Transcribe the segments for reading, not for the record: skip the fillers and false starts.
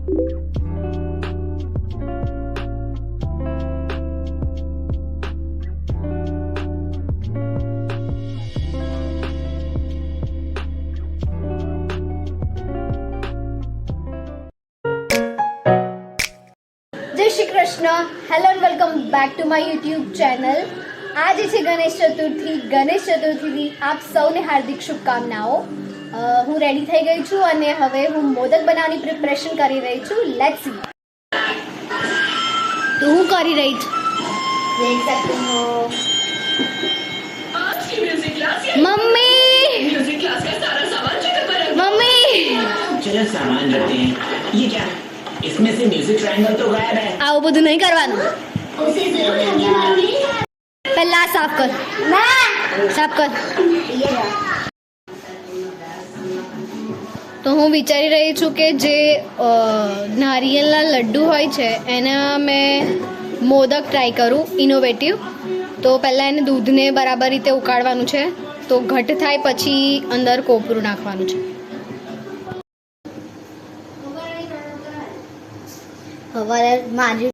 जय Shri Krishna, hello and welcome back to my YouTube channel. आज છે ગણેશ ચતુર્થી આપ સૌને હાર્દિક શુભકામનાઓ। હું રેડી થઈ ગઈ છું અને હવે હું મોદક બનાવવાની પ્રિપરેશન કરી રહી છું। Let's see. તો હું કરી રહી છું, દેખ सकते हो मम्मी। म्यूजिक क्लास का सारा सामान चेक कर मम्मी। चलो सामान रखते हैं। ये क्या, इसमें से म्यूजिक ट्रायंगल तो गायब है। આવું બધું નહીં કરવાનું। પહેલા સાફ કર, સાફ કર। તો હું વિચારી રહી છું કે જે નારિયેળના લડ્ડુ હોય છે એના મેં મોદક ટ્રાય કરું, ઇનોવેટિવ। તો પહેલાં એને દૂધને બરાબર રીતે ઉકાળવાનું છે, તો ઘટ થાય પછી અંદર કોપરું નાખવાનું છે। હવે મારી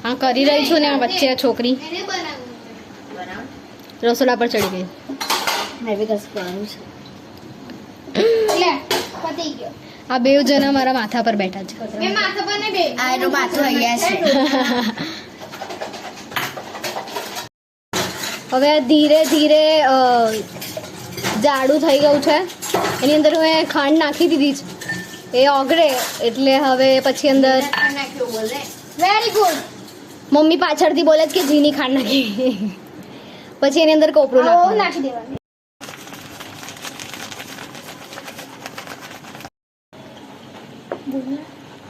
हाँ કરી રહી છું ને વચ્ચે છોકરી રસોડા પર ચડી ગઈ। મેં બી કસ કરવાનું છે એટલે પતી ગયો। આ બે જણા મારા માથા પર બેઠા છે। મે માથા પર ને બે આનો માથું અહીંયા છે। હવે ધીરે ધીરે જાડું થઈ ગયું છે। એની અંદર મેં ખાંડ નાખી દીધી છે, એ ઓગળે એટલે હવે પછી અંદર વેરી ગુડ। મમ્મી પાછળથી બોલે છે કે જીની ખાંડ નાખી, પછી એની અંદર કોપરું નાખી દેવાનું।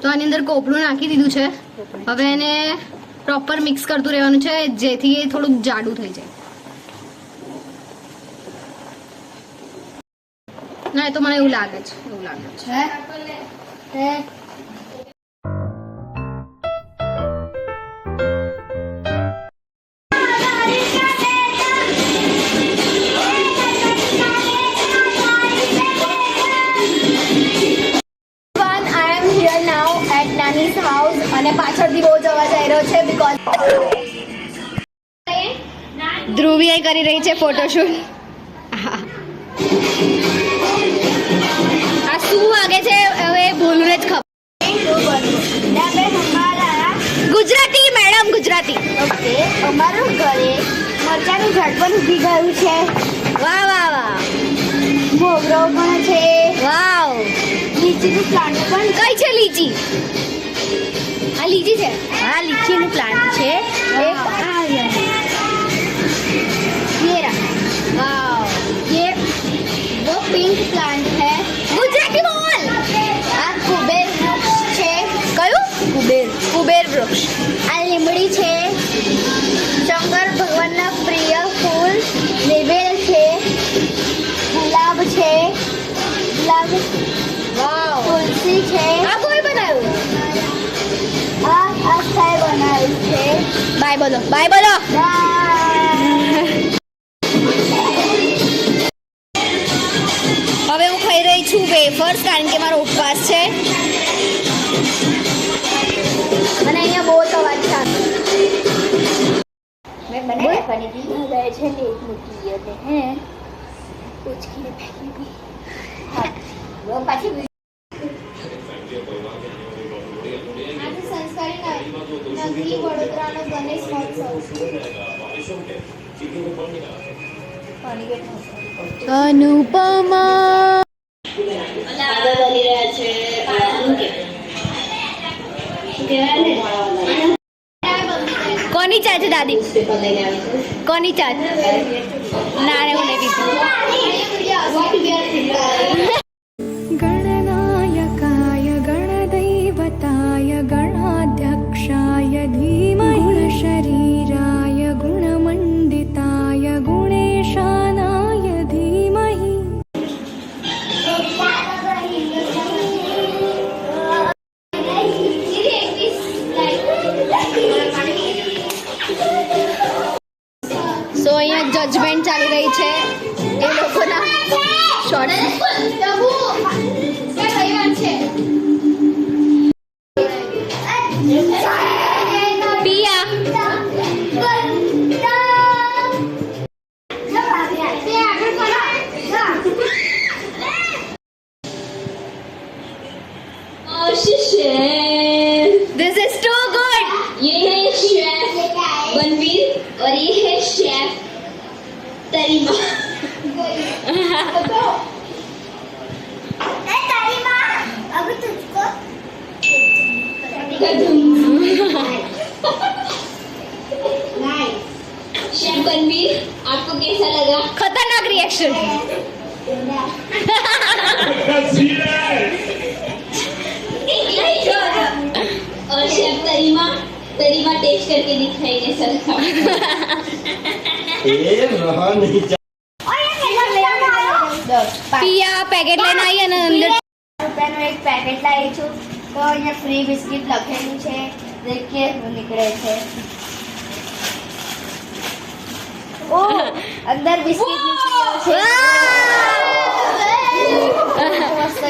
તો આની અંદર કોપરું નાખી દીધું છે। હવે એને પ્રોપર મિક્સ કરતું રહેવાનું છે જેથી એ થોડુંક જાડું થઈ જાય। ના, એ તો મને એવું લાગે છે, નાની's હાઉસ અને પાછળથી બહુ જ અવાજ આવી રહ્યો છે બીકોઝ ધ્રુવી અહીં કરી રહી છે ફોટોશૂટ। આ શું વાગે છે હવે ભૂલું જ ખબર। ગુજરાતી મેડમ, ગુજરાતી। ઓકે, અમારું ઘરે મરચાનું ઝાડ પણ ઉગી ગયું છે। વાહ વાહ વાહ। મોગરો પણ છે। વાવ। લીચીનું પ્લાન્ટ પણ કઈ છે લીચી? આ લીચી છે? હા, લીચીનું પ્લાન્ટ છે। એક આ ये रहा। वाव, ये वो पिंक प्लांट है। गुजराती बोल। આ કુબેર વૃક્ષ છે। કયું? કુબેર વૃક્ષ। આ લીમડી છે। શંકર ભગવાનના પ્રિય ફૂલ બેલ છે। ગુલાબ છે। ગુલાબ, વાવ। તુલસી છે। આ કોઈ બનાવ્યું? આ અક્ષય બનાવ્યું છે। બાય બોલો, બાય બોલો। હવે હું ખાઈ રહી છું વેફર્સ, કારણ કે મારો ઉપવાસ છે અને અહીંયા બહુ જ અવાજ છે। મેં બનાવ્યા પાણી દી ગए છે ને એક મૂકી દીધી હે ઉચકીને ફેંકી દી। હા, वो પાછી આજે સંસ્કારી નગરી વડોદરાનો ગણેશ મહોત્સવ। અનુપમા કોની ચા છે દાદી? કોની ચા? ના રે, હું નહીં પીતી। गणनायकाय गणदैवताय गणाध्यक्षाय धीमहि शरीराय गुणमण्डिताय गुणेशानाय धीमहि। ચાલી રહી છે એ લોકોના short Piya This is too good. ये है शेफ बनवीर और ये है शेफ तरीमा शेफ बनवीर आपको कैसा लगा? खतरनाक रिएक्शन और शेफ तरीमा तरीमा टेस्ट करके दिखाई कैसा लगा? પિયા પેકેટ લઈને આવી અને અંદર રૂપિયાનું એક પેકેટ લાવી છું તો અહીંયા ફ્રી બિસ્કિટ લખેલું છે દેખીએ શું નીકળે છે ઓ અંદર બિસ્કિટ નીકળ્યો છે મસ્ત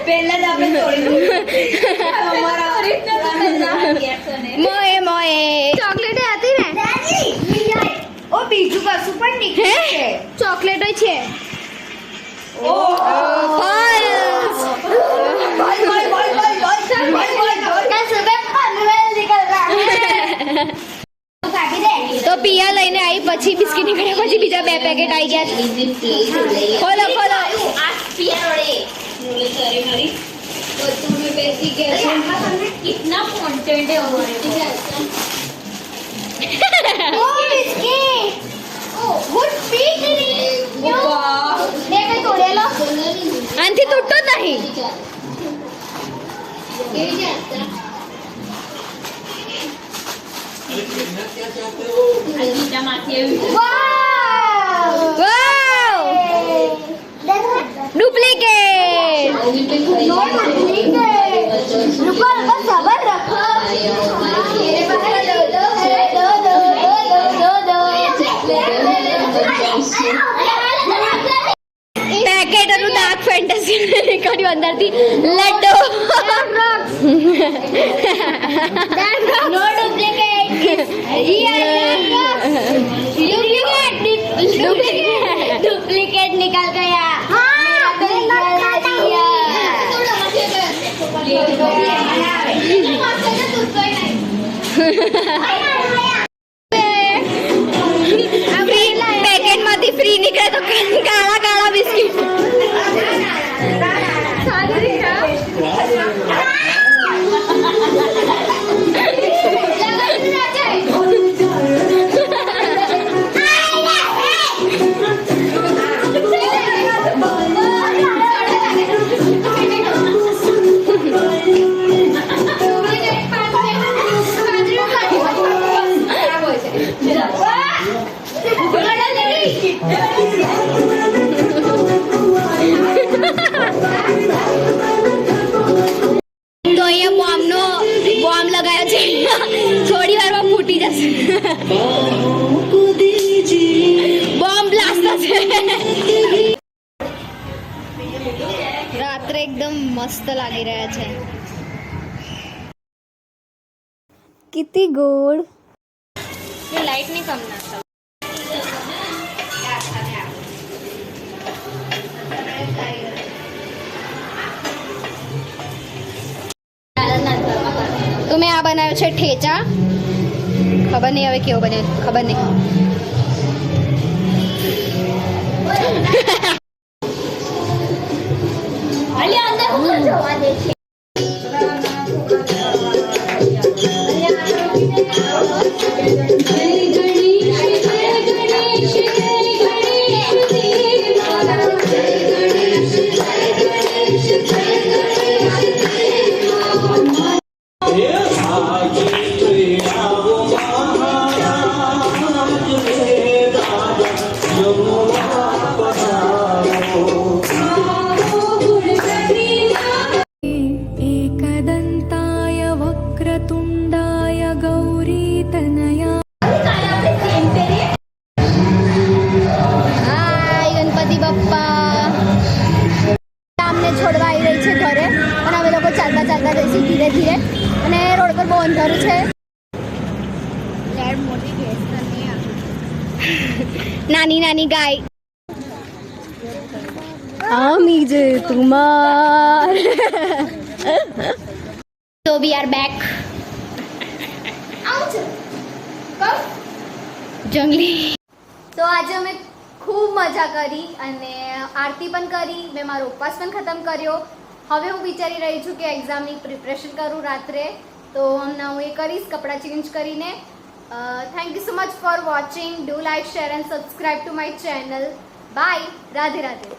પહેલા જ આપણે તોડી મોએ મોએ ચોકલેટ હતી ને ઓ બીજું કશું પણ નીકળ્યું છે ચોકલેટ છે તો પિયા લઈને આવી પછી બિસ્કિટ નીકળ્યા પછી બીજા બે પેકેટ આવી ગયા છે. ખોલો ખોલો कितना कंटेंट है हमारे ઓ બિસ્કિટ ઓ ગુડ પીકરી ને કઈ તોડેલો આનથી તૂટતો જ નહીં વાવ વાવ ડુપ્લિકેટ નો ડુપ્લિકેટ રૂકો રૂકો સબર રખો मेरे पास પેકેટ હતું ડાર્ક ફેન્ટસી નીકળ્યું અંદરથી લડ્ડો नो डुप्लीकेट डुप्लीकेट निकल गया પેકેટ માંથી ફ્રી નીકળે તો કાળા કાળા બિસ્કિટ તો અહીંયા બોમ્બ લગાવ્યો છે થોડી વારમાં ફૂટી જશે બોમ્બ બ્લાસ્ટ થશે રાત્રે એકદમ મસ્ત લાગી રહ્યા છે કિતી ગોળ લાઈટ ની કમ ના તો મેં આ બનાવ્યો છે ઠેચા ખબર નહીં હવે કેવો બને ખબર નહીં મોટી ભેંસ તો નહીં આવે. નાની નાની ગાય. આમી જે તુમાર. So we are back. જંગલી. તો આજે અમે ખૂબ મજા કરી અને આરતી પણ કરી. મેં મારો ઉપવાસ પણ ખતમ કર્યો. હવે હું વિચારી રહી છું કે એક્ઝામની પ્રિપરેશન કરું રાત્રે. તો હમણાં હું એ કરીશ કપડાં ચેન્જ કરીને. Thank you so much for watching. Do like, share and subscribe to my channel. Bye. Radhe Radhe.